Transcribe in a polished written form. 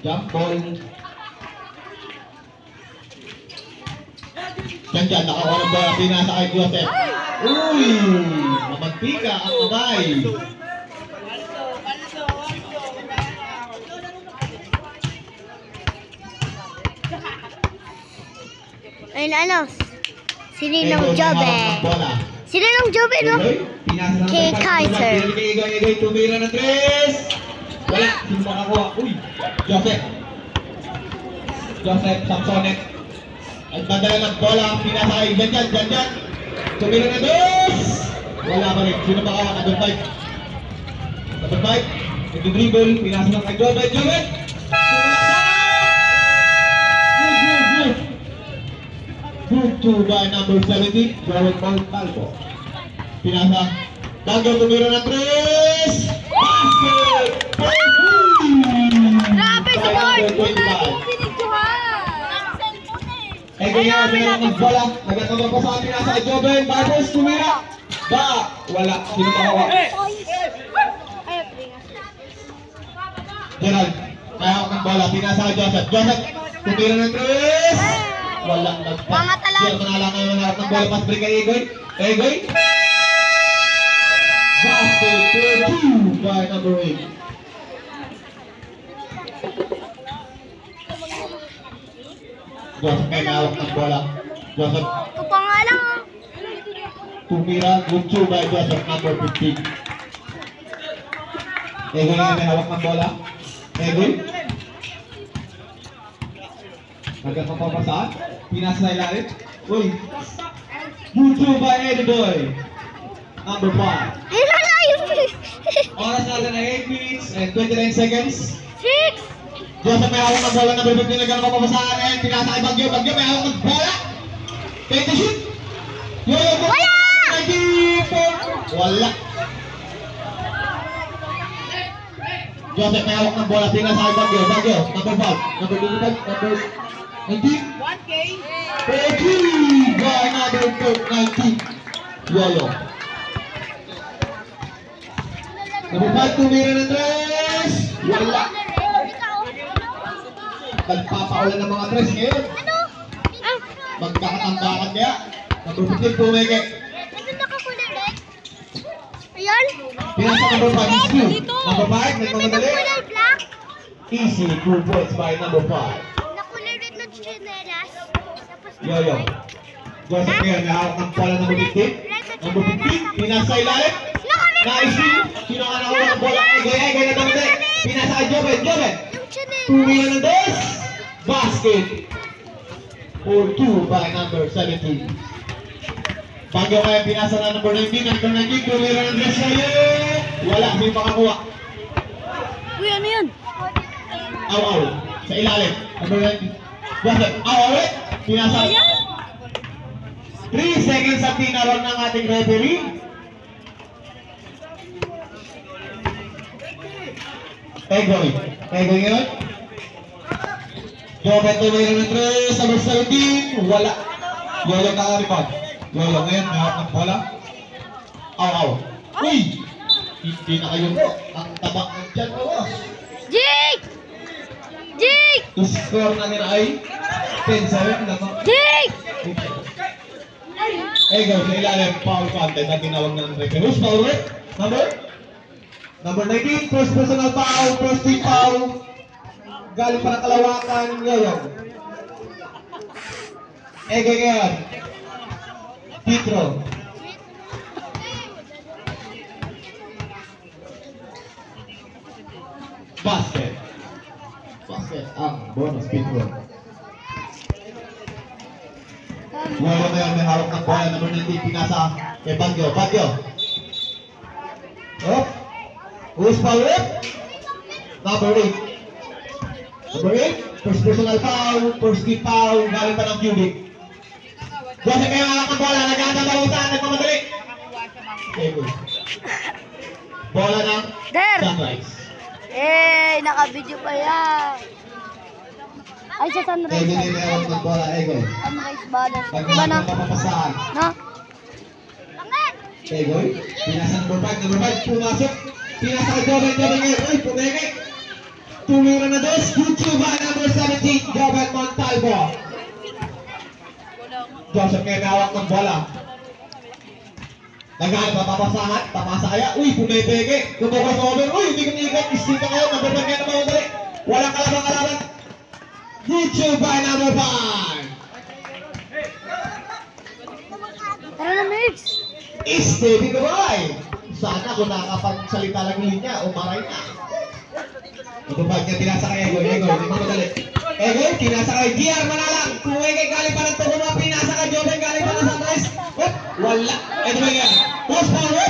Jump ball. Diyan, nakakuha ng bola. Pinasa kay Joseph. Uy! Mamantika ang kamay. Ayun ano? Sininong Jobe. Sininong Jobe, no? Kay Kaiser. Igay, tumira ng 3. Wala, sino makakuha? Uy! Joseph Samsonet. At bandala ng bola, pinasa kay Janjan. Tumira ng 2. Wala pa rin, sino makakuha? Number 5. Nag-dribble, pinasa ng kay Jobe. Good by number 17, Joel Calvo. Pinasa. Bago tumira ng 3. Basket! Grabe, support! Kaya ng bola. Nagkakabang pa sa atin nasa Joel. Barbers tumira. Wala. Sino makawa? Gerald. Kaya ako ng bola. Pinasa kay Joseph. Tumira ng 3. Walang nagpas. Yan, manala kayo ng harap ng bola. Pass break kay Egoy. Basket 2 by number 8. Joseph may nawak ng bola. Joseph. Ito pa nga lang. Tumira. Good 2 by Joseph, number 15. Egoy nga may hawak ng bola. Egoy. Nagkakapapasaan. Pinasa na ilalim. Uy. YouTube by Eddie Boy. Number 5. Ay, nalayo. Oras natin ay 8 minutes and 29 seconds. 6. Joseph may hawak ng bola. Number 15 nagkakapapasaan. And pinasa kay Bagyo. Bagyo may hawak ng bola. Take the shoot. Wala! 94. Wala. Joseph may hawak ng bola. Pinasa kay Bagyo. Bagyo. Number 5. Number 25. Number 19. 1K. 30 by number 19. Yolo. Number 5, tumira ng 3. Wala. Nagpapaulan ng mga 3 ngayon. Magkakatambakan kaya. Number 15, tumike. Ano nakakulay red? Ayan. Pinasa number 5, is Q. Number 5, nagmamadali. Nakakulay black. Easy, 2 points by number 5. Nakulay red na chinelas. Tapos Yo. Joseph ngayon, nahawak ng bola number 15. Number 15, pinasa ilalim. Nice win. Sino ka nakuha ng bola? Egoy na tamad. Pinasa kay Joven. yung chinelas. Tumira ng 2. Basket. For 2 by number 17. Bagyo kaya pinasa na number 19. Number 19, tumira ng 3 sa'yo. Wala, may pakakuha. Uy, ano yan? Aw. Sa ilalim. Number 19. Joseph, aw. Pinasa. 3 seconds ang tinawag ng ating referee. Egoy ngayon. Joven tumira ng 3. Number 17. Wala. Yolo kakaripad. Yolo ngayon. Mayawak ng bola. Aw. Uy! Hindi na kayo po. Ang tabak ng dyan ko. Jake! Score na nila ay 10-7 na to. Jake! Egoy sa ilalim. Foul contest na tinawag ng referee. Who's foul rate? Number 19, first personal foul, first team foul. Galing para Kalawakan ngayon. Egoy ngayon. Petro. Basket ang bonus Petro. Ngayon ngayon may hawak ng bola. Number 19, pinasa kay Bagyo. Oh. Who's foul rate? Number 8, first personal foul, first team foul, galing pa ng cubic. Joseph kayo hawak ng bola, nagkakatalusan, nagmamadali. Okay, good. Bola ng Sunrise. Naka-video pa yan. Ay, sa Sunrise. Egoy may hawak ng bola, Egoy. Sunrise ba? Diba na? Nagkakatalusan papapasaan. No? Egoy, pinasa number 5, pumasok. Pinasa kay Joven ngayon. Uy, pumeke. Tumira na 2, YouTube Joven Montalvo. Joseph ngayon hawak ng bola. Naghanap pa papasahan, papasa kaya, uy, pumipeke, tumukas over, uy, hindi ka niigat, istika kayo, number 5 kaya naman madali. Walang kalaban. YouTube by number 5. Tara na, Mix. Steady Duray. Sana kung nakakapagsalita lang yung linya, umaray na. Number 5 niya, tinasa kay Ego, hindi mo madali. Ego, tinasa kay GR Manalang, Kuwege galing pa ng Tuguma, pinasa kay Joven galing pa ng Sunrise. Wala. Ito ba yan? Post forward.